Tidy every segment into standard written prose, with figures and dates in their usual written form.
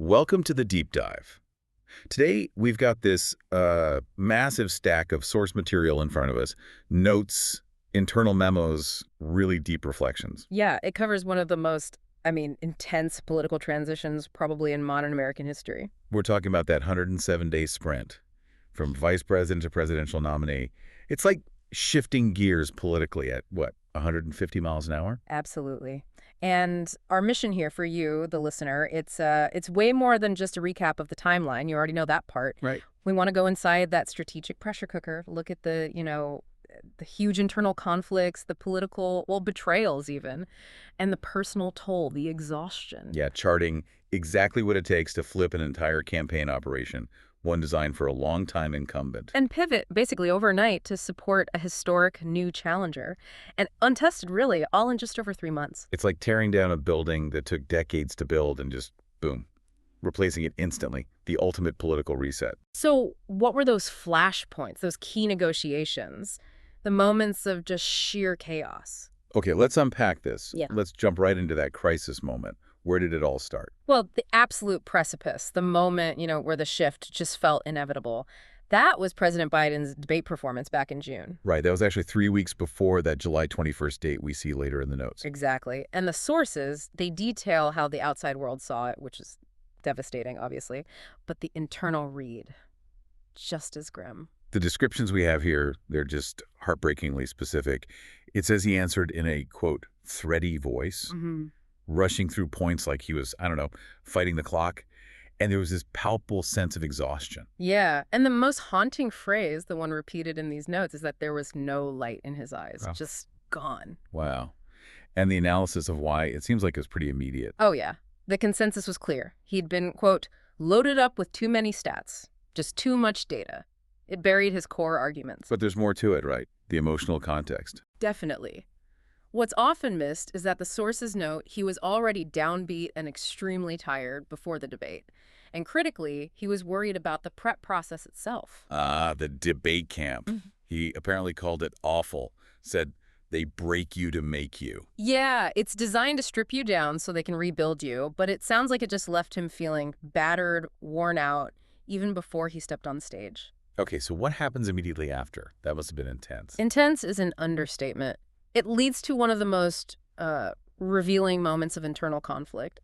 Welcome to the deep dive. Today, we've got this massive stack of source material in front of us. Notes, internal memos, really deep reflections. Yeah, it covers one of the most, intense political transitions probably in modern American history. We're talking about that 107-day sprint from vice president to presidential nominee. It's like shifting gears politically at, what, 150 miles an hour? Absolutely. And our mission here for you, the listener, it's way more than just a recap of the timeline. You already know that part. Right. We want to go inside that strategic pressure cooker, look at the huge internal conflicts, the political, betrayals even, and the personal toll, the exhaustion. Yeah, charting exactly what it takes to flip an entire campaign operation, one designed for a long-time incumbent. And pivot basically overnight to support a historic new challenger. And untested, really, all in just over 3 months. It's like tearing down a building that took decades to build and just, boom, replacing it instantly. The ultimate political reset. So what were those flashpoints, those key negotiations, the moments of just sheer chaos? Okay, let's unpack this. Yeah. Let's jump right into that crisis moment. Where did it all start? Well, the absolute precipice, the moment, where the shift just felt inevitable. That was President Biden's debate performance back in June. Right, that was actually 3 weeks before that July 21st date we see later in the notes. Exactly. And the sources, they detail how the outside world saw it, which is devastating, obviously. But the internal read, just as grim. The descriptions we have here, they're just heartbreakingly specific. It says he answered in a, quote, thready voice. Mm-hmm. Rushing through points like he was, I don't know, fighting the clock. And there was this palpable sense of exhaustion. Yeah. And the most haunting phrase, the one repeated in these notes, is that there was no light in his eyes. Wow. Just gone. Wow. And the analysis of why, it seems like it was pretty immediate. Oh, yeah. The consensus was clear. He'd been, quote, loaded up with too many stats. Just too much data. It buried his core arguments. But there's more to it, right? The emotional context. Definitely. What's often missed is that the sources note he was already downbeat and extremely tired before the debate. And critically, he was worried about the prep process itself. The debate camp. Mm-hmm. He apparently called it awful, said they break you to make you. Yeah, it's designed to strip you down so they can rebuild you, but it sounds like it just left him feeling battered, worn out, even before he stepped on stage. Okay, so what happens immediately after? That must have been intense. Intense is an understatement. It leads to one of the most revealing moments of internal conflict.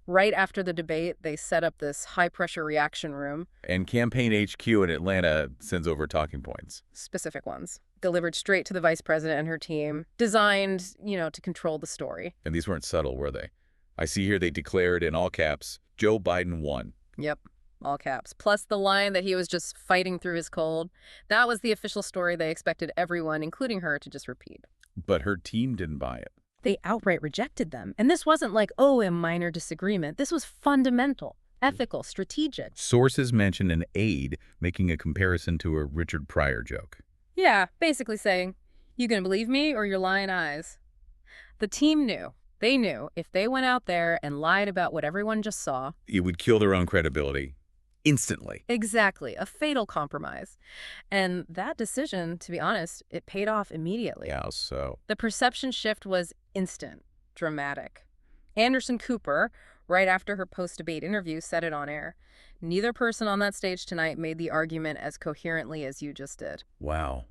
Right after the debate, they set up this high-pressure reaction room. And campaign HQ in Atlanta sends over talking points. Specific ones. Delivered straight to the vice president and her team. Designed, to control the story. And these weren't subtle, were they? I see here they declared in all caps, Joe Biden won. Yep. All caps. Plus the line that he was just fighting through his cold. That was the official story they expected everyone, including her, to just repeat. But her team didn't buy it. They outright rejected them. And this wasn't like, a minor disagreement. This was fundamental, ethical, strategic. Sources mention an aide making a comparison to a Richard Pryor joke. Yeah, basically saying, you gonna believe me or your lying eyes? The team knew. They knew if they went out there and lied about what everyone just saw. It would kill their own credibility. Instantly. Exactly. A fatal compromise. And that decision, to be honest, it paid off immediately. Yeah, so. The perception shift was instant, dramatic. Anderson Cooper, right after her post-debate interview, said it on air. Neither person on that stage tonight made the argument as coherently as you just did. Wow.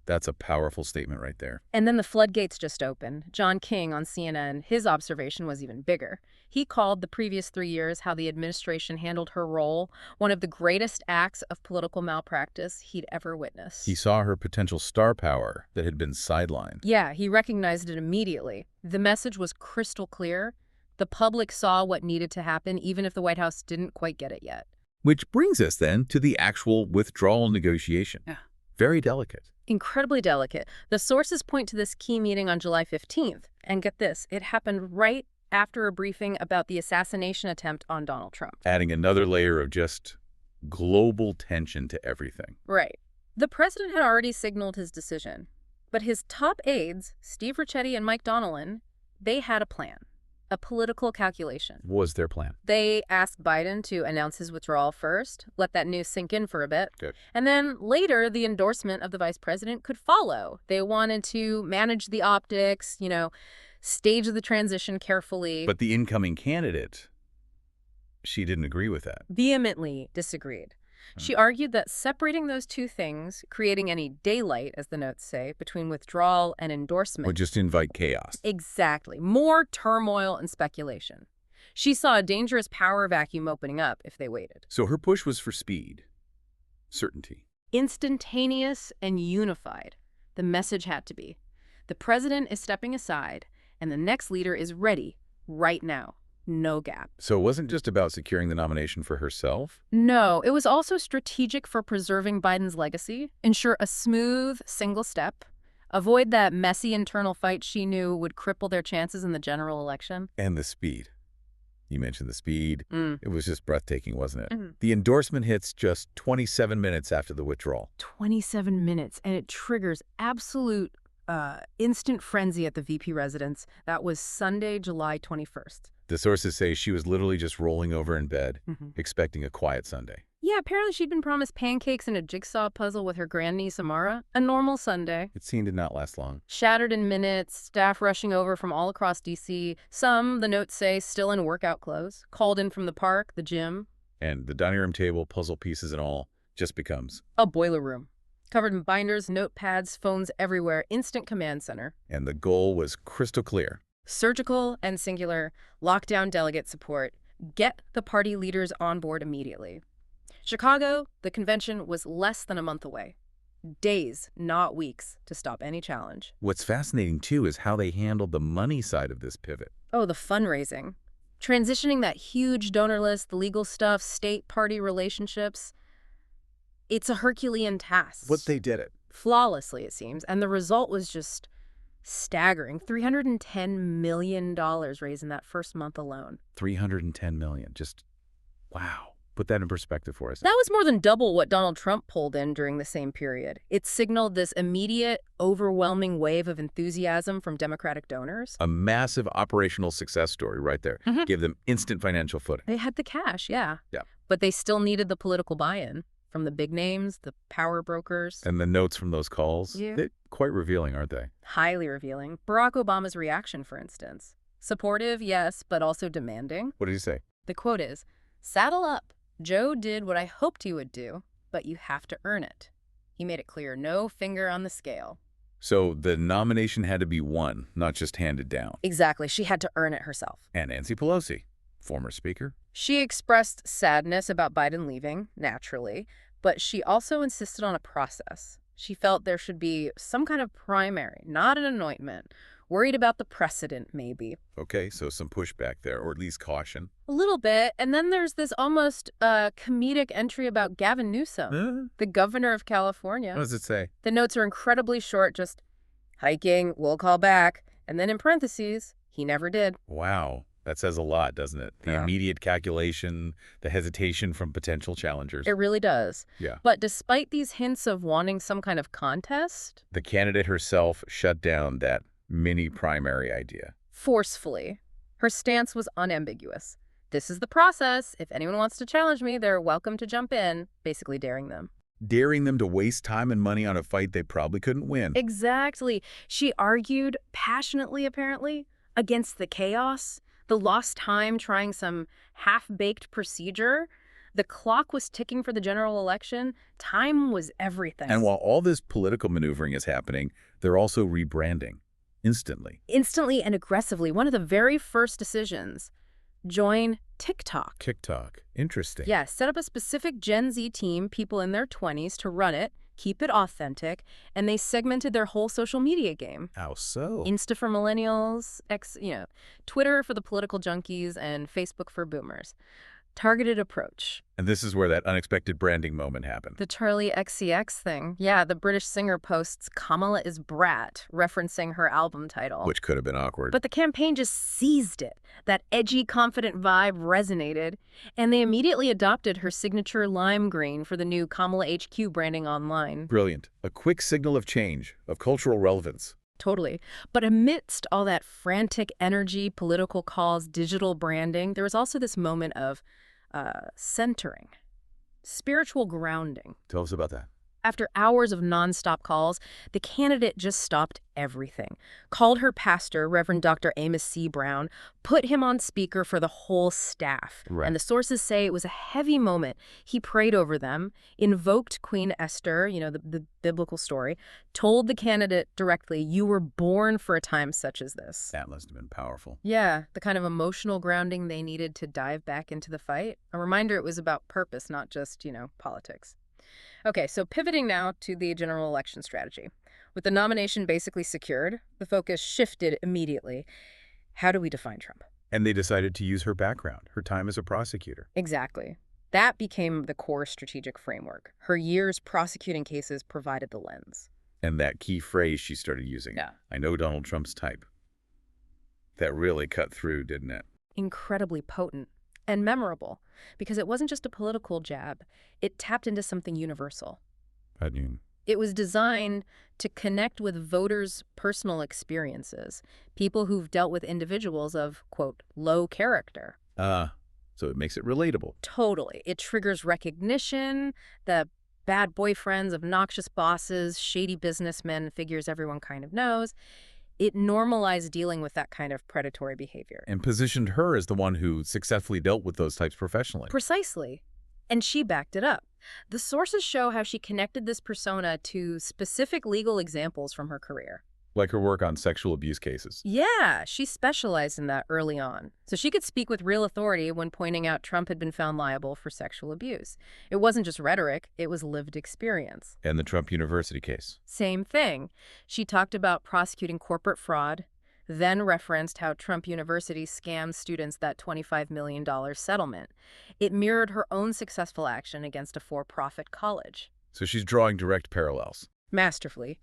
That's a powerful statement right there. And then the floodgates just opened. John King on CNN, his observation was even bigger. He called the previous 3 years how the administration handled her role one of the greatest acts of political malpractice he'd ever witnessed. He saw her potential star power that had been sidelined. Yeah, he recognized it immediately. The message was crystal clear. The public saw what needed to happen, even if the White House didn't quite get it yet. Which brings us then to the actual withdrawal negotiation. Yeah. Very delicate. Incredibly delicate. The sources point to this key meeting on July 15th. And get this, it happened right after a briefing about the assassination attempt on Donald Trump. Adding another layer of just global tension to everything. Right. The president had already signaled his decision. But his top aides, Steve Ricchetti and Mike Donnellan, they had a plan. A political calculation. What was their plan? They asked Biden to announce his withdrawal first, let that news sink in for a bit. Good. And then later, the endorsement of the vice president could follow. They wanted to manage the optics, stage the transition carefully. But the incoming candidate She didn't agree with that. Vehemently disagreed. She argued that separating those two things, creating any daylight, as the notes say, between withdrawal and endorsement, Would just invite chaos. exactly, more turmoil and speculation. She saw a dangerous power vacuum opening up if they waited. So her push was for speed, certainty. Instantaneous and unified. The message had to be. The president is stepping aside, and the next leader is ready right now. No gap. So it wasn't just about securing the nomination for herself? No, it was also strategic for preserving Biden's legacy, ensure a smooth, single step, avoid that messy internal fight she knew would cripple their chances in the general election. And the speed. You mentioned the speed. It was just breathtaking, wasn't it? Mm. The endorsement hits just 27 minutes after the withdrawal. 27 minutes, and it triggers absolute instant frenzy at the VP residence. That was Sunday, July 21st. The sources say she was literally just rolling over in bed, expecting a quiet Sunday. Yeah, apparently she'd been promised pancakes and a jigsaw puzzle with her grandniece Amara. A normal Sunday. It seemed to not last long. Shattered in minutes, staff rushing over from all across D.C., some, the notes say, still in workout clothes, called in from the park, the gym. And the dining room table, puzzle pieces and all, just becomes a boiler room. Covered in binders, notepads, phones everywhere, instant command center. And the goal was crystal clear. Surgical and singular, lockdown delegate support. Get the party leaders on board immediately. Chicago, the convention was less than a month away. Days, not weeks, to stop any challenge. What's fascinating, too, is how they handled the money side of this pivot. Oh, the fundraising. Transitioning that huge donor list, the legal stuff, state party relationships. It's a Herculean task. But they did it. Flawlessly, it seems. And the result was just staggering. $310 million raised in that first month alone. $310 million. Just, wow. Put that in perspective for us. That was more than double what Donald Trump pulled in during the same period. It signaled this immediate, overwhelming wave of enthusiasm from Democratic donors. A massive operational success story right there. Give them instant financial footing. They had the cash, yeah. Yeah. But they still needed the political buy-in from the big names, the power brokers. And the notes from those calls, Yeah. they're quite revealing, aren't they? Highly revealing. Barack Obama's reaction, for instance. Supportive, yes, but also demanding. What did he say? The quote is, "Saddle up. Joe did what I hoped he would do, but you have to earn it." He made it clear, no finger on the scale. So the nomination had to be won, not just handed down. Exactly. She had to earn it herself. And Nancy Pelosi, former speaker. She expressed sadness about Biden leaving, naturally, but she also insisted on a process. She felt there should be some kind of primary, not an anointment. Worried about the precedent, maybe. Okay, so some pushback there, or at least caution. A little bit. And then there's this almost comedic entry about Gavin Newsom, the governor of California. What does it say? The notes are incredibly short, just hiking, we'll call back. And then in parentheses, he never did. Wow, that says a lot, doesn't it? The Yeah. immediate calculation, the hesitation from potential challengers. It really does. Yeah. But despite these hints of wanting some kind of contest, The candidate herself shut down that mini primary idea. forcefully, her stance was unambiguous. This is the process. If anyone wants to challenge me, they're welcome to jump in, basically daring them. Daring them to waste time and money on a fight they probably couldn't win. Exactly. She argued passionately, apparently, against the chaos, the lost time trying some half-baked procedure. The clock was ticking for the general election. Time was everything. And while all this political maneuvering is happening, they're also rebranding instantly. Instantly and aggressively, one of the very first decisions, join TikTok. TikTok. Interesting. Yeah, set up a specific Gen Z team, people in their 20s, to run it, keep it authentic, and they segmented their whole social media game. How so? Insta for millennials, Twitter for the political junkies, and Facebook for boomers. Targeted approach. And this is where that unexpected branding moment happened. The Charlie XCX thing. Yeah, the British singer posts Kamala is brat, referencing her album title. Which could have been awkward. But the campaign just seized it. That edgy, confident vibe resonated, and they immediately adopted her signature lime green for the new Kamala HQ branding online. Brilliant. A quick signal of change, of cultural relevance. Totally. But amidst all that frantic energy, political calls, digital branding, there was also this moment of centering, spiritual grounding. Tell us about that. After hours of nonstop calls, the candidate just stopped everything, called her pastor, Reverend Dr. Amos C. Brown, put him on speaker for the whole staff. Right. And the sources say it was a heavy moment. He prayed over them, invoked Queen Esther, the biblical story, told the candidate directly, "You were born for a time such as this." That must have been powerful. Yeah, the kind of emotional grounding they needed to dive back into the fight. A reminder it was about purpose, not just, politics. Okay, so pivoting now to the general election strategy. With the nomination basically secured, the focus shifted immediately. How do we define Trump? And they decided to use her background, her time as a prosecutor. Exactly. That became the core strategic framework. Her years prosecuting cases provided the lens. And that key phrase she started using, Yeah. "I know Donald Trump's type." That really cut through, didn't it? Incredibly potent and memorable, because it wasn't just a political jab. It tapped into something universal. How do you... It was designed to connect with voters' personal experiences, people who've dealt with individuals of, quote, low character. So it makes it relatable. Totally. It triggers recognition, the bad boyfriends, obnoxious bosses, shady businessmen, figures everyone kind of knows. It normalized dealing with that kind of predatory behavior. And positioned her as the one who successfully dealt with those types professionally. Precisely. And she backed it up. The sources show how she connected this persona to specific legal examples from her career. Like her work on sexual abuse cases. Yeah, she specialized in that early on. So she could speak with real authority when pointing out Trump had been found liable for sexual abuse. It wasn't just rhetoric, it was lived experience. And the Trump University case. Same thing. She talked about prosecuting corporate fraud, then referenced how Trump University scammed students that $25 million settlement. It mirrored her own successful action against a for-profit college. So she's drawing direct parallels. Masterfully.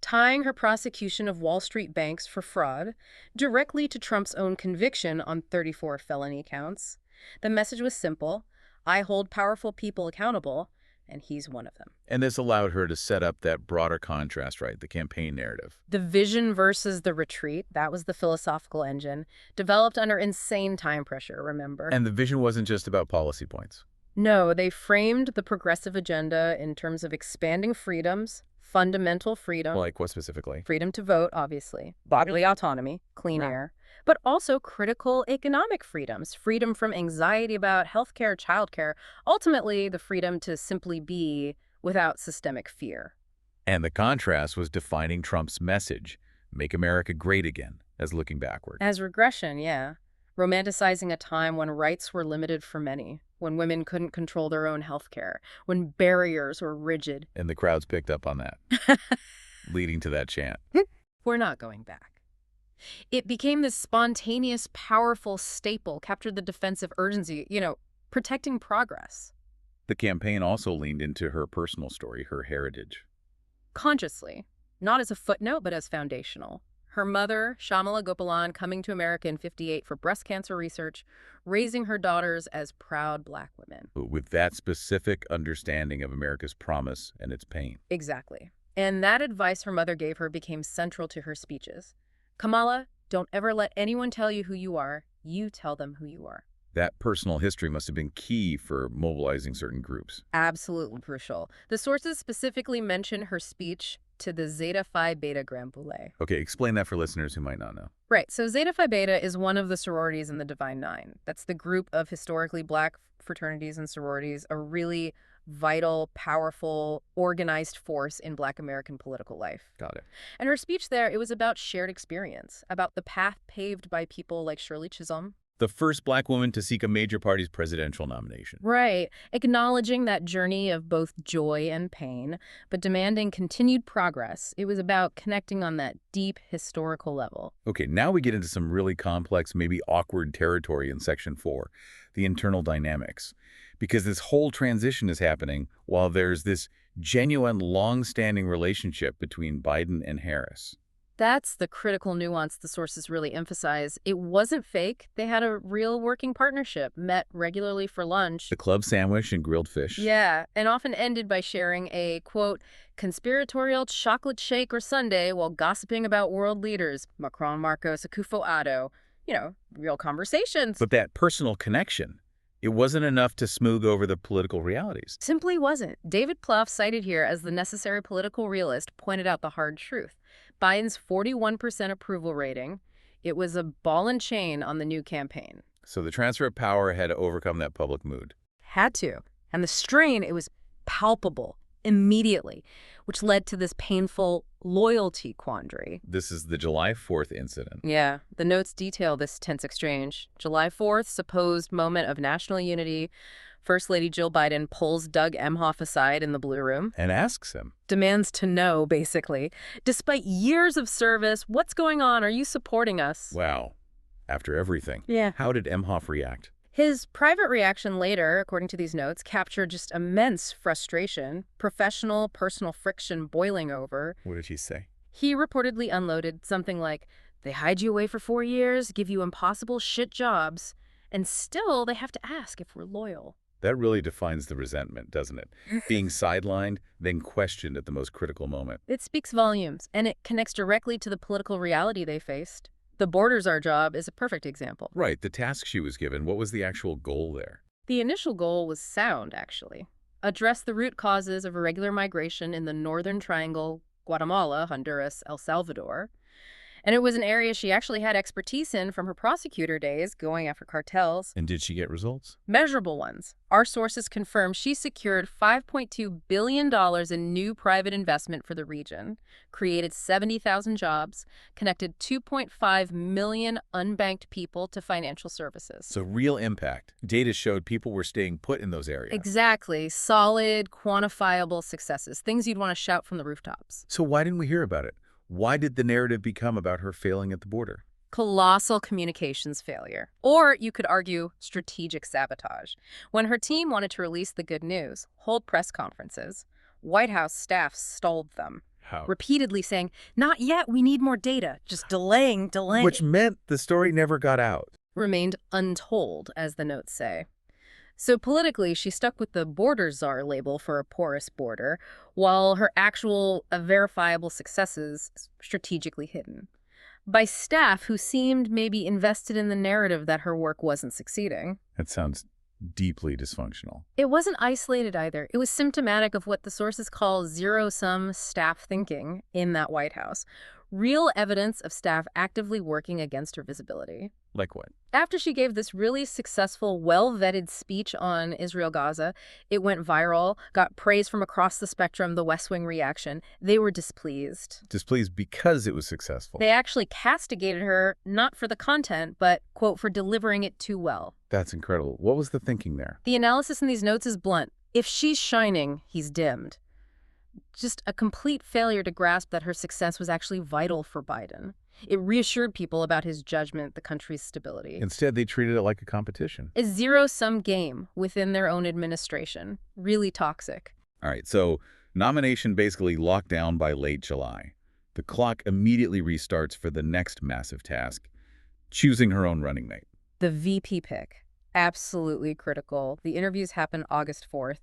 Tying her prosecution of Wall Street banks for fraud directly to Trump's own conviction on 34 felony counts. The message was simple: I hold powerful people accountable, and he's one of them. And this allowed her to set up that broader contrast, right? The campaign narrative. The vision versus the retreat, that was the philosophical engine, developed under insane time pressure, remember? And the vision wasn't just about policy points. No, they framed the progressive agenda in terms of expanding freedoms, fundamental freedom. Like what specifically? Freedom to vote, obviously, bodily autonomy, clean air, but also critical economic freedoms, freedom from anxiety about healthcare, childcare, ultimately the freedom to simply be without systemic fear. And the contrast was defining Trump's message, make America great again, as looking backward. As regression, yeah. Romanticizing a time when rights were limited for many, when women couldn't control their own health care, when barriers were rigid. And the crowds picked up on that, leading to that chant. We're not going back. It became this spontaneous, powerful staple, captured the defensive urgency, protecting progress. The campaign also leaned into her personal story, her heritage. Consciously, not as a footnote, but as foundational. Her mother, Shyamala Gopalan, coming to America in '58 for breast cancer research, raising her daughters as proud Black women. With that specific understanding of America's promise and its pain. Exactly. And that advice her mother gave her became central to her speeches. Kamala, don't ever let anyone tell you who you are. You tell them who you are. That personal history must have been key for mobilizing certain groups. Absolutely crucial. The sources specifically mention her speech to the Zeta Phi Beta Grand Boulé. Okay, explain that for listeners who might not know. Right, so Zeta Phi Beta is one of the sororities in the Divine Nine. That's the group of historically Black fraternities and sororities, a really vital, powerful, organized force in Black American political life. Got it. And her speech there, it was about shared experience, about the path paved by people like Shirley Chisholm. The first Black woman to seek a major party's presidential nomination. Right, acknowledging that journey of both joy and pain, but demanding continued progress. It was about connecting on that deep historical level. Okay, now we get into some really complex, maybe awkward territory in Section 4, the internal dynamics. Because this whole transition is happening while there's this genuine, long-standing relationship between Biden and Harris. That's the critical nuance the sources really emphasize. It wasn't fake. They had a real working partnership, met regularly for lunch. The club sandwich and grilled fish. Yeah, and often ended by sharing a, quote, conspiratorial chocolate shake or sundae while gossiping about world leaders, Macron, Marcos, Akufo-Addo, real conversations. But that personal connection, It wasn't enough to smooth over the political realities. Simply wasn't. David Plouffe, cited here as the necessary political realist, pointed out the hard truth. Biden's 41% approval rating, it was a ball and chain on the new campaign. So the transfer of power had to overcome that public mood. Had to. And the strain, it was palpable immediately, which led to this painful loyalty quandary. This is the July 4th incident. Yeah, the notes detail this tense exchange. July 4th, supposed moment of national unity. First Lady Jill Biden pulls Doug Emhoff aside in the Blue Room. And asks him. Demands to know, basically. Despite years of service, what's going on? Are you supporting us? Wow. After everything. Yeah. How did Emhoff react? His private reaction later, according to these notes, captured just immense frustration, professional, personal friction boiling over. What did he say? He reportedly unloaded something like, they hide you away for 4 years, give you impossible shit jobs, and still they have to ask if we're loyal. That really defines the resentment, doesn't it? Being sidelined, then questioned at the most critical moment. It speaks volumes, and it connects directly to the political reality they faced. The Borders Our Job is a perfect example. Right, the task she was given, what was the actual goal there? The initial goal was sound, actually. Address the root causes of irregular migration in the Northern Triangle, Guatemala, Honduras, El Salvador. And it was an area she actually had expertise in from her prosecutor days, going after cartels. And did she get results? Measurable ones. Our sources confirm she secured $5.2 billion in new private investment for the region, created 70,000 jobs, connected 2.5 million unbanked people to financial services. So real impact. Data showed people were staying put in those areas. Exactly. Solid, quantifiable successes. Things you'd want to shout from the rooftops. So why didn't we hear about it? Why did the narrative become about her failing at the border? Colossal communications failure. Or you could argue strategic sabotage. When her team wanted to release the good news, hold press conferences, White House staff stalled them. How? Repeatedly saying, not yet, we need more data. Just delaying. Which meant the story never got out. Remained untold, as the notes say. So politically, she stuck with the border czar label for a porous border, while her actual verifiable successes strategically hidden. By staff who seemed maybe invested in the narrative that her work wasn't succeeding. That sounds deeply dysfunctional. It wasn't isolated either. It was symptomatic of what the sources call zero-sum staff thinking in that White House. Real evidence of staff actively working against her visibility. Like what? After she gave this really successful, well-vetted speech on Israel-Gaza, it went viral, got praise from across the spectrum, the West Wing reaction. They were displeased. Displeased because it was successful. They actually castigated her, not for the content, but, quote, for delivering it too well. That's incredible. What was the thinking there? The analysis in these notes is blunt. If she's shining, he's dimmed. Just a complete failure to grasp that her success was actually vital for Biden. It reassured people about his judgment, the country's stability. Instead, they treated it like a competition. A zero-sum game within their own administration. Really toxic. All right, so nomination basically locked down by late July. The clock immediately restarts for the next massive task, choosing her own running mate. The VP pick. Absolutely critical. The interviews happen August 4th.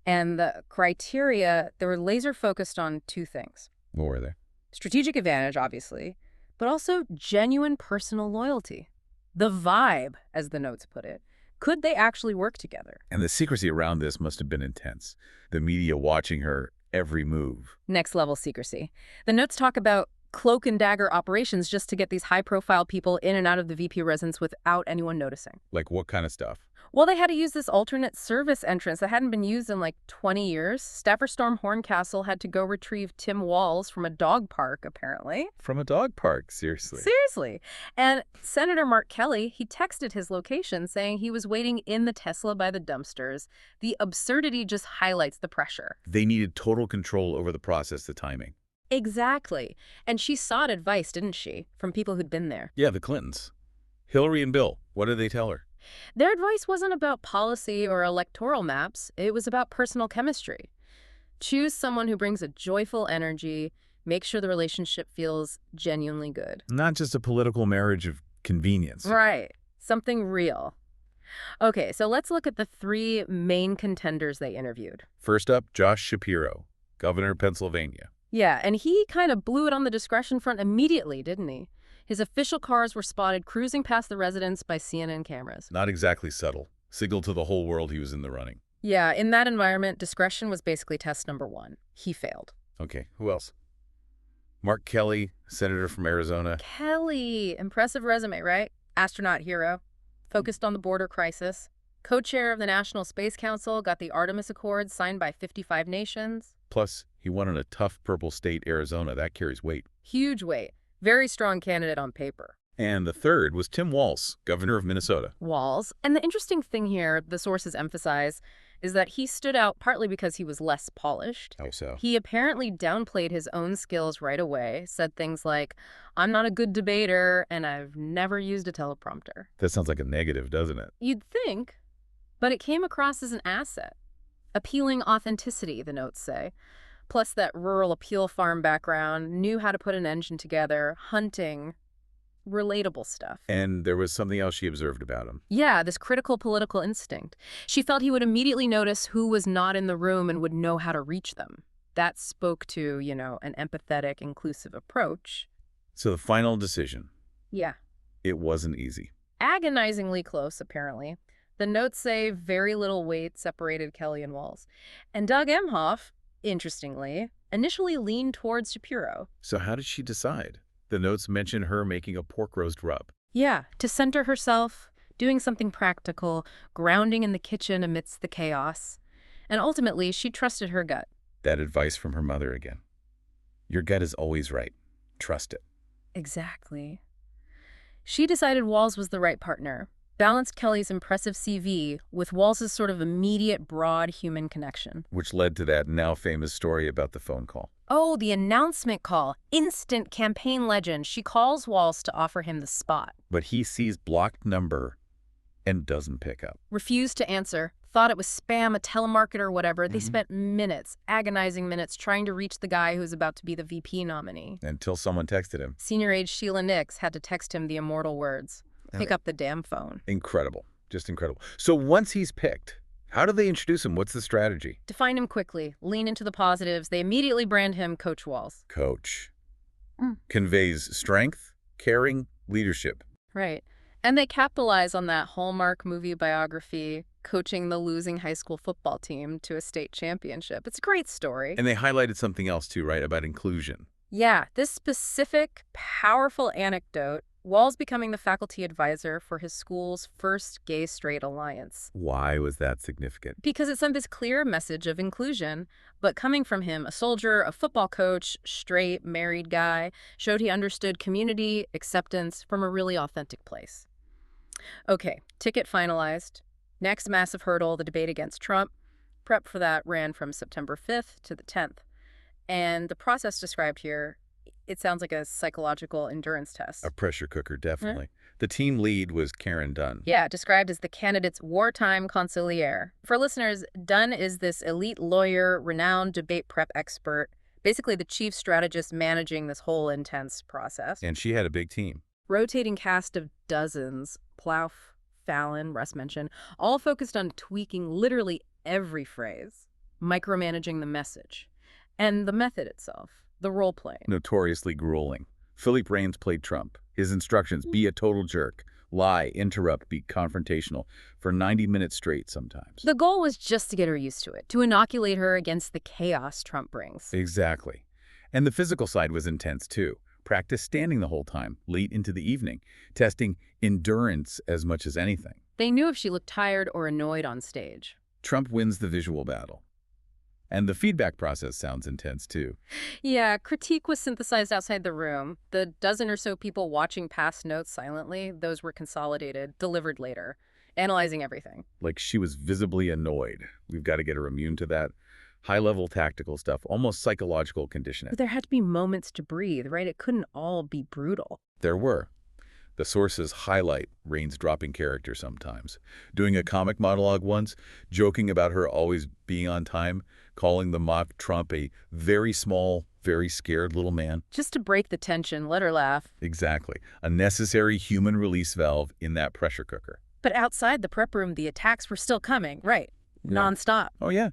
And the criteria, they were laser focused on two things. What were they? Strategic advantage, obviously, but also genuine personal loyalty. The vibe, as the notes put it. Could they actually work together? And the secrecy around this must have been intense. The media watching her every move. Next level secrecy. The notes talk about cloak and dagger operations just to get these high-profile people in and out of the VP residence without anyone noticing. Like what kind of stuff? Well, they had to use this alternate service entrance that hadn't been used in like 20 years. Staffer Storm Horncastle had to go retrieve Tim Walz from a dog park, apparently. From a dog park, seriously. Seriously. And Senator Mark Kelly, he texted his location saying he was waiting in the Tesla by the dumpsters. The absurdity just highlights the pressure. They needed total control over the process, the timing. Exactly. And she sought advice, didn't she, from people who'd been there? Yeah, the Clintons. Hillary and Bill, what did they tell her? Their advice wasn't about policy or electoral maps. It was about personal chemistry. Choose someone who brings a joyful energy. Make sure the relationship feels genuinely good. Not just a political marriage of convenience. Right. Something real. Okay, so let's look at the three main contenders they interviewed. First up, Josh Shapiro, governor of Pennsylvania. Yeah, and he kind of blew it on the discretion front immediately, didn't he? His official cars were spotted cruising past the residence by CNN cameras. Not exactly subtle. Signal to the whole world he was in the running. Yeah, in that environment, discretion was basically test number one. He failed. Okay, who else? Mark Kelly, senator from Arizona. Kelly, impressive resume, right? Astronaut hero, focused on the border crisis. Co-chair of the National Space Council, got the Artemis Accords signed by 55 nations. Plus, he won in a tough purple state, Arizona. That carries weight. Huge weight. Very strong candidate on paper. And the third was Tim Walz, governor of Minnesota. Walz. And the interesting thing here, the sources emphasize, is that he stood out partly because he was less polished. How so? He apparently downplayed his own skills right away, said things like, I'm not a good debater, and I've never used a teleprompter. That sounds like a negative, doesn't it? You'd think, but it came across as an asset. Appealing authenticity, the notes say. Plus that rural appeal farm background, knew how to put an engine together, hunting, relatable stuff. And there was something else she observed about him. Yeah, this critical political instinct. She felt he would immediately notice who was not in the room and would know how to reach them. That spoke to, an empathetic, inclusive approach. So the final decision. Yeah. It wasn't easy. Agonizingly close, apparently. The notes say very little weight separated Kelly and Walz. And Doug Emhoff, interestingly, initially leaned towards Shapiro. So how did she decide? The notes mention her making a pork roast rub. Yeah, to center herself, doing something practical, grounding in the kitchen amidst the chaos. And ultimately, she trusted her gut. That advice from her mother again. Your gut is always right. Trust it. Exactly. She decided Walz was the right partner, balanced Kelly's impressive CV with Walz's sort of immediate, broad human connection. Which led to that now famous story about the phone call. Oh, the announcement call. Instant campaign legend. She calls Walz to offer him the spot. But he sees blocked number and doesn't pick up. Refused to answer. Thought it was spam, a telemarketer, whatever. They spent minutes, agonizing minutes, trying to reach the guy who's about to be the VP nominee. Until someone texted him. Senior-age Sheila Nix had to text him the immortal words. Pick up the damn phone. Incredible. Just incredible. So once he's picked, how do they introduce him? What's the strategy? Define him quickly. Lean into the positives. They immediately brand him Coach Walz. Coach. Conveys strength, caring, leadership. Right. And they capitalize on that Hallmark movie biography, coaching the losing high school football team to a state championship. It's a great story. And they highlighted something else too, right? About inclusion. Yeah, this specific, powerful anecdote, Walz becoming the faculty advisor for his school's first gay-straight alliance. Why was that significant? Because it sent this clear message of inclusion, but coming from him, a soldier, a football coach, straight, married guy, showed he understood community, acceptance from a really authentic place. Okay, ticket finalized. Next massive hurdle, the debate against Trump. Prep for that ran from September 5th to the 10th. And the process described here, it sounds like a psychological endurance test. A pressure cooker, definitely. The team lead was Karen Dunn. Yeah, described as the candidate's wartime consigliere. For listeners, Dunn is this elite lawyer, renowned debate prep expert, basically the chief strategist managing this whole intense process. And she had a big team. Rotating cast of dozens, Plouffe, Fallon, Russ mentioned, all focused on tweaking literally every phrase, micromanaging the message, and the method itself. The role-playing. Notoriously grueling. Philippe Reigns played Trump. His instructions, be a total jerk, lie, interrupt, be confrontational, for 90 minutes straight sometimes. The goal was just to get her used to it, to inoculate her against the chaos Trump brings. Exactly. And the physical side was intense too. Practice standing the whole time, late into the evening, testing endurance as much as anything. They knew if she looked tired or annoyed on stage. Trump wins the visual battle. And the feedback process sounds intense, too. Yeah, critique was synthesized outside the room. The dozen or so people watching past notes silently, those were consolidated, delivered later, analyzing everything. Like she was visibly annoyed. We've got to get her immune to that. High-level tactical stuff, almost psychological conditioning. But there had to be moments to breathe, right? It couldn't all be brutal. There were. The sources highlight Reigns' dropping character sometimes. Doing a comic monologue once, joking about her always being on time, calling the mock Trump a very small, very scared little man. Just to break the tension, let her laugh. Exactly. A necessary human release valve in that pressure cooker. But outside the prep room, the attacks were still coming, right? Nonstop. Oh, yeah.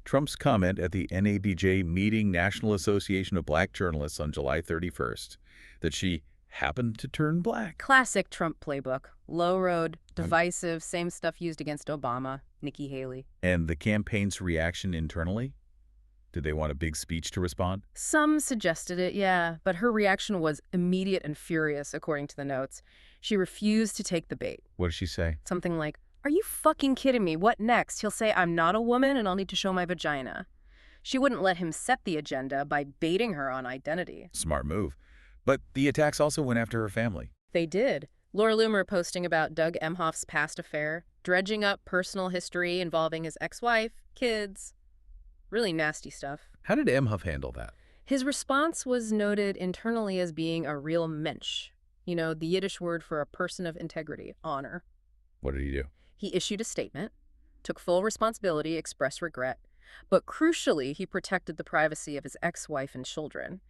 Trump's comment at the NABJ meeting National Association of Black Journalists on July 31st that she happened to turn black. Classic Trump playbook. Low road, divisive, same stuff used against Obama, Nikki Haley. And the campaign's reaction internally? Did they want a big speech to respond? Some suggested it, yeah, but her reaction was immediate and furious, according to the notes. She refused to take the bait. What did she say? Something like, "Are you fucking kidding me? What next? He'll say I'm not a woman and I'll need to show my vagina." She wouldn't let him set the agenda by baiting her on identity. Smart move. But the attacks also went after her family. They did. Laura Loomer posting about Doug Emhoff's past affair, dredging up personal history involving his ex-wife, kids. Really nasty stuff. How did Emhoff handle that? His response was noted internally as being a real mensch. You know, the Yiddish word for a person of integrity, honor. What did he do? He issued a statement, took full responsibility, expressed regret, but crucially, he protected the privacy of his ex-wife and children.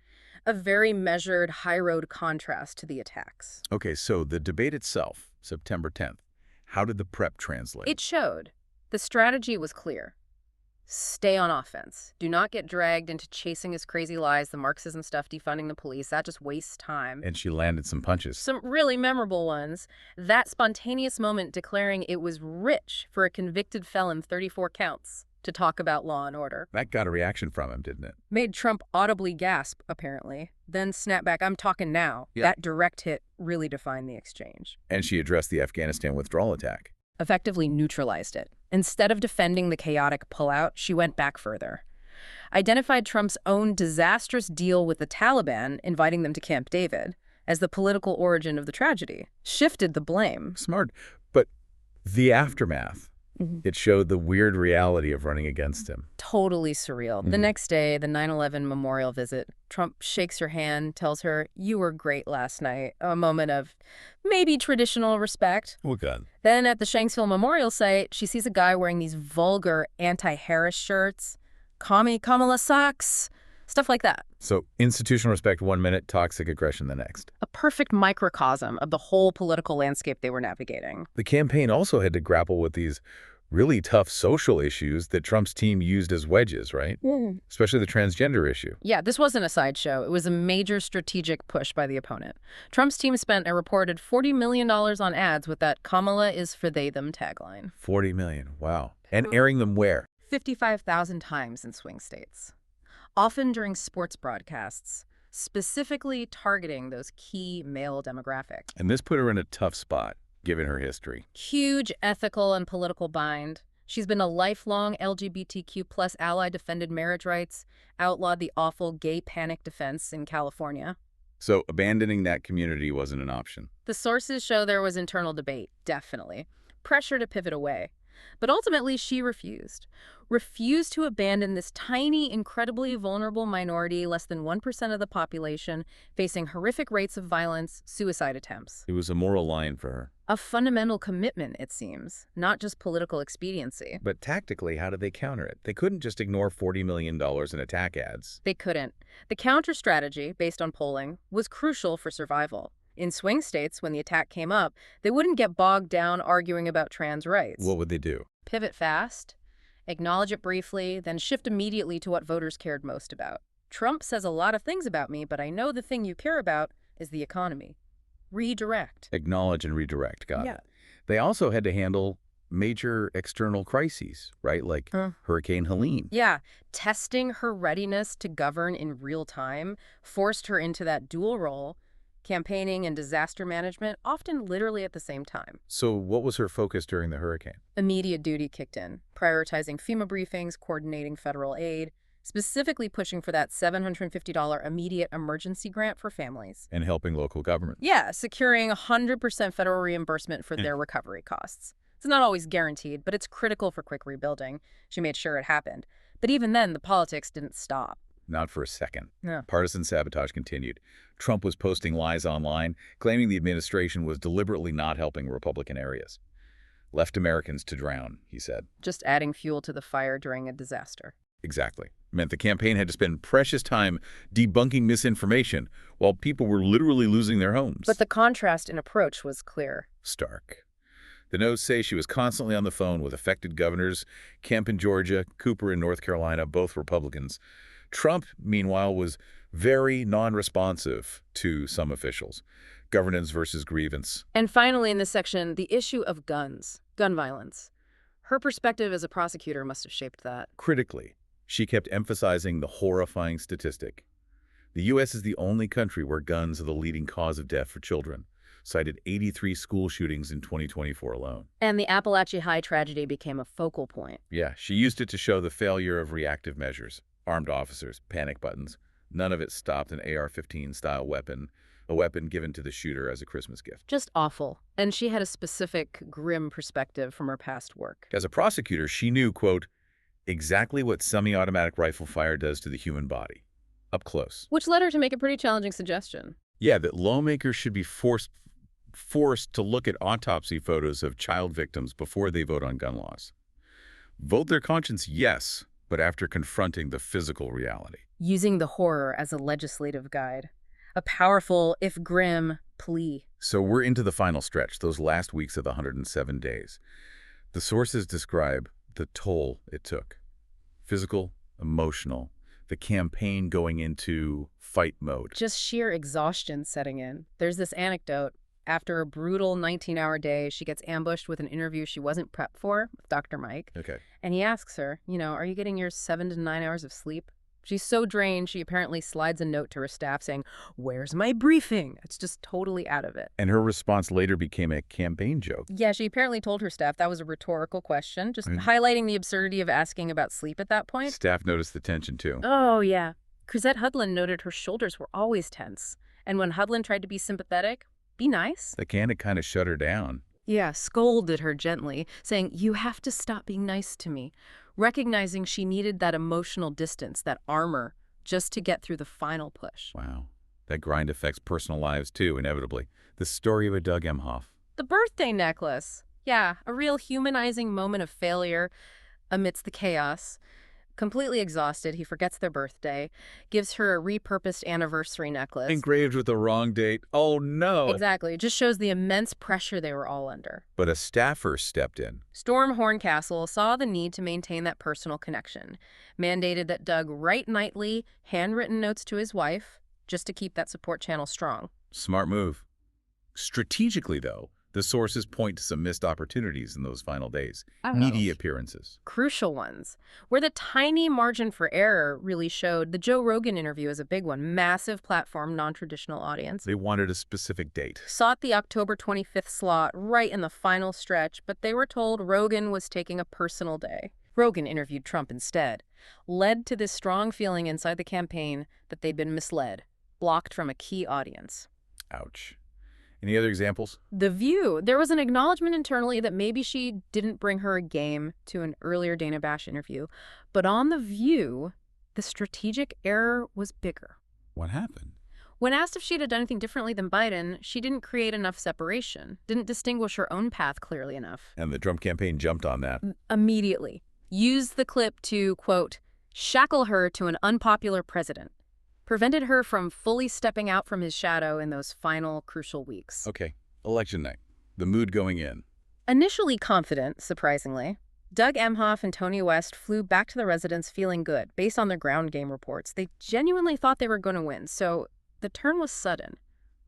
A very measured, high-road contrast to the attacks. Okay, so the debate itself, September 10th, how did the prep translate? It showed. The strategy was clear. Stay on offense. Do not get dragged into chasing his crazy lies, the Marxism stuff, defunding the police. That just wastes time. And she landed some punches. Some really memorable ones. That spontaneous moment declaring it was rich for a convicted felon 34 counts to talk about law and order. That got a reaction from him, didn't it? Made Trump audibly gasp, apparently. Then snap back, "I'm talking now." Yeah. That direct hit really defined the exchange. And she addressed the Afghanistan withdrawal attack. Effectively neutralized it. Instead of defending the chaotic pullout, she went back further. Identified Trump's own disastrous deal with the Taliban, inviting them to Camp David, as the political origin of the tragedy. Shifted the blame. Smart. But the aftermath, it showed the weird reality of running against him. Totally surreal. The next day, the 9/11 memorial visit, Trump shakes her hand, tells her, "You were great last night." A moment of maybe traditional respect. Oh, God. Then at the Shanksville Memorial site, she sees a guy wearing these vulgar anti-Harris shirts. "Commie Kamala sucks." Stuff like that. So institutional respect 1 minute, toxic aggression the next. A perfect microcosm of the whole political landscape they were navigating. The campaign also had to grapple with these really tough social issues that Trump's team used as wedges, right? Especially the transgender issue. Yeah, this wasn't a sideshow. It was a major strategic push by the opponent. Trump's team spent a reported $40 million on ads with that "Kamala is for they them" tagline. 40 million, wow. And airing them where? 55,000 times in swing states. Often during sports broadcasts, specifically targeting those key male demographics. And this put her in a tough spot, given her history. Huge ethical and political bind. She's been a lifelong LGBTQ plus ally, defended marriage rights, outlawed the awful gay panic defense in California. So abandoning that community wasn't an option. The sources show there was internal debate, definitely. Pressure to pivot away. But ultimately, she refused. Refused to abandon this tiny, incredibly vulnerable minority, less than 1% of the population, facing horrific rates of violence, suicide attempts. It was a moral line for her. A fundamental commitment, it seems, not just political expediency. But tactically, how did they counter it? They couldn't just ignore $40 million in attack ads. They couldn't. The counter strategy, based on polling, was crucial for survival. In swing states, when the attack came up, they wouldn't get bogged down arguing about trans rights. What would they do? Pivot fast, acknowledge it briefly, then shift immediately to what voters cared most about. "Trump says a lot of things about me, but I know the thing you care about is the economy." Redirect. Acknowledge and redirect, got it. They also had to handle major external crises, right? Like Hurricane Helene. Yeah, testing her readiness to govern in real time forced her into that dual role, campaigning and disaster management, often literally at the same time. So what was her focus during the hurricane? Immediate duty kicked in, prioritizing FEMA briefings, coordinating federal aid, specifically pushing for that $750 immediate emergency grant for families. And helping local government. Yeah, securing 100% federal reimbursement for their recovery costs. It's not always guaranteed, but it's critical for quick rebuilding. She made sure it happened. But even then, the politics didn't stop. Not for a second. No. Partisan sabotage continued. Trump was posting lies online, claiming the administration was deliberately not helping Republican areas. "Left Americans to drown," he said. Just adding fuel to the fire during a disaster. Exactly. Meant the campaign had to spend precious time debunking misinformation while people were literally losing their homes. But the contrast in approach was clear. Stark. The notes say she was constantly on the phone with affected governors, Kemp in Georgia, Cooper in North Carolina, both Republicans, Trump, meanwhile, was very non-responsive to some officials. Governance versus grievance. And finally, in this section, the issue of guns, gun violence. Her perspective as a prosecutor must have shaped that. Critically, she kept emphasizing the horrifying statistic. The U.S. is the only country where guns are the leading cause of death for children, cited 83 school shootings in 2024 alone. And the Appalachia High tragedy became a focal point. Yeah, she used it to show the failure of reactive measures, armed officers, panic buttons. None of it stopped an AR-15-style weapon, a weapon given to the shooter as a Christmas gift. Just awful. And she had a specific, grim perspective from her past work. As a prosecutor, she knew, quote, exactly what semi-automatic rifle fire does to the human body, up close. Which led her to make a pretty challenging suggestion. Yeah, that lawmakers should be forced to look at autopsy photos of child victims before they vote on gun laws. Vote their conscience, yes, but after confronting the physical reality. Using the horror as a legislative guide. A powerful, if grim, plea. So we're into the final stretch, those last weeks of the 107 days. The sources describe the toll it took. Physical, emotional, the campaign going into fight mode. Just sheer exhaustion setting in. There's this anecdote. After a brutal 19-hour day, she gets ambushed with an interview she wasn't prepped for with Dr. Mike. Okay. And he asks her, are you getting your 7 to 9 hours of sleep? She's so drained, she apparently slides a note to her staff saying, "Where's my briefing?" It's just totally out of it. And her response later became a campaign joke. Yeah, she apparently told her staff that was a rhetorical question, just highlighting the absurdity of asking about sleep at that point. Staff noticed the tension, too. Oh, yeah. Crisette Hudlin noted her shoulders were always tense. And when Hudlin tried to be sympathetic, be nice. The candidate kind of shut her down. Yeah, scolded her gently, saying, "You have to stop being nice to me," recognizing she needed that emotional distance, that armor, just to get through the final push. Wow. That grind affects personal lives, too, inevitably. The story of a Doug Emhoff. The birthday necklace. Yeah, a real humanizing moment of failure amidst the chaos. Completely exhausted, he forgets their birthday, gives her a repurposed anniversary necklace. Engraved with the wrong date. Oh, no. Exactly. It just shows the immense pressure they were all under. But a staffer stepped in. Storm Horncastle saw the need to maintain that personal connection, mandated that Doug write nightly, handwritten notes to his wife, just to keep that support channel strong. Smart move. Strategically, though, the sources point to some missed opportunities in those final days. Media appearances. Crucial ones. Where the tiny margin for error really showed, the Joe Rogan interview is a big one. Massive platform, non-traditional audience. They wanted a specific date. Sought the October 25th slot right in the final stretch, but they were told Rogan was taking a personal day. Rogan interviewed Trump instead. Led to this strong feeling inside the campaign that they'd been misled, blocked from a key audience. Ouch. Any other examples? The View. There was an acknowledgement internally that maybe she didn't bring her a game to an earlier Dana Bash interview. But on The View, the strategic error was bigger. What happened? When asked if she'd have done anything differently than Biden, she didn't create enough separation, didn't distinguish her own path clearly enough. And the Trump campaign jumped on that. Immediately. Used the clip to, quote, shackle her to an unpopular president. Prevented her from fully stepping out from his shadow in those final crucial weeks. Okay, election night. The mood going in. Initially confident, surprisingly, Doug Emhoff and Tony West flew back to the residence feeling good. Based on their ground game reports, they genuinely thought they were going to win. So the turn was sudden.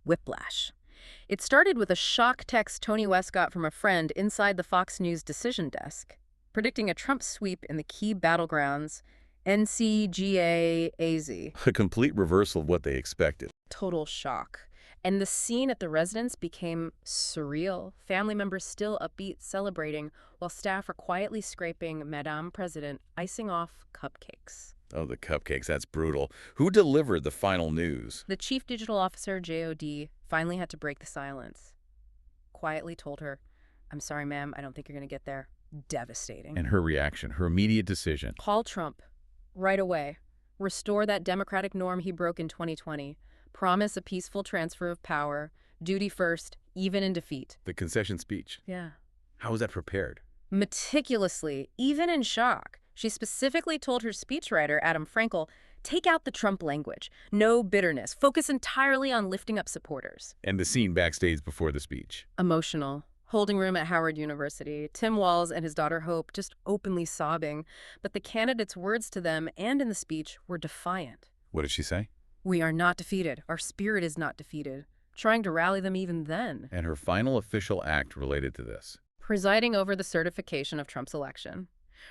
Whiplash. It started with a shock text Tony West got from a friend inside the Fox News decision desk, predicting a Trump sweep in the key battlegrounds, NCGA-AZ. A complete reversal of what they expected. Total shock. And the scene at the residence became surreal. Family members still upbeat, celebrating, while staff are quietly scraping Madame President icing off cupcakes. Oh, the cupcakes, that's brutal. Who delivered the final news? The chief digital officer, JOD, finally had to break the silence. Quietly told her, "I'm sorry, ma'am, I don't think you're going to get there." Devastating. And her reaction, her immediate decision. Call Trump. Right away. Restore that democratic norm he broke in 2020. Promise a peaceful transfer of power. Duty first, even in defeat. The concession speech. Yeah. How was that prepared? Meticulously, even in shock. She specifically told her speechwriter, Adam Frankel, take out the Trump language. No bitterness. Focus entirely on lifting up supporters. And the scene backstage before the speech. Emotional. Holding room at Howard University, Tim Walz and his daughter Hope just openly sobbing, but the candidates' words to them and in the speech were defiant. What did she say? We are not defeated. Our spirit is not defeated. Trying to rally them even then. And her final official act related to this. Presiding over the certification of Trump's election.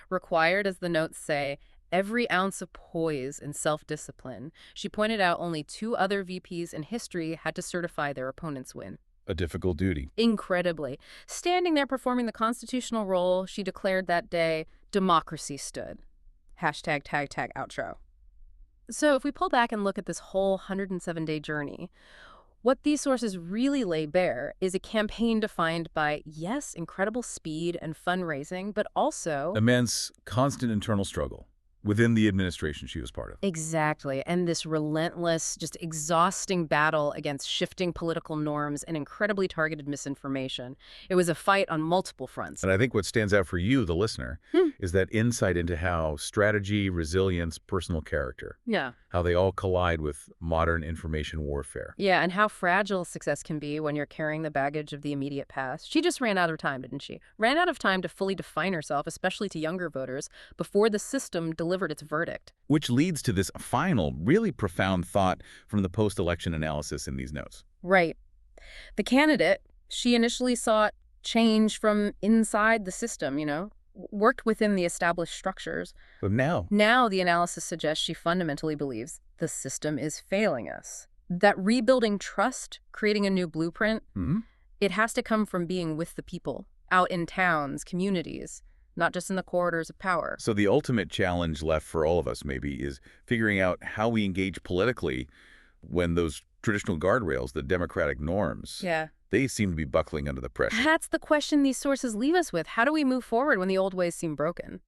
Required, as the notes say, every ounce of poise and self-discipline. She pointed out only 2 other VPs in history had to certify their opponent's win. A difficult duty. Incredibly. Standing there performing the constitutional role, she declared that day, democracy stood. Hashtag tag tag outro. So if we pull back and look at this whole 107-day journey, what these sources really lay bare is a campaign defined by, yes, incredible speed and fundraising, but also Immense, constant internal struggle within the administration she was part of. exactly, and this relentless, just exhausting battle against shifting political norms and incredibly targeted misinformation. It was a fight on multiple fronts. And I think what stands out for you, the listener, is that insight into how strategy, resilience, personal character, Yeah. how they all collide with modern information warfare. Yeah, and how fragile success can be when you're carrying the baggage of the immediate past. She just ran out of time, didn't she? Ran out of time to fully define herself, especially to younger voters, before the system delivered its verdict. Which leads to this final, really profound thought from the post-election analysis in these notes. Right. The candidate, she initially sought change from inside the system, worked within the established structures. But now, Now the analysis suggests she fundamentally believes the system is failing us. That rebuilding trust, creating a new blueprint, it has to come from being with the people, out in towns, communities, not just in the corridors of power. so the ultimate challenge left for all of us maybe is figuring out how we engage politically when those traditional guardrails, the democratic norms, Yeah. they seem to be buckling under the pressure. That's the question these sources leave us with. How do we move forward when the old ways seem broken?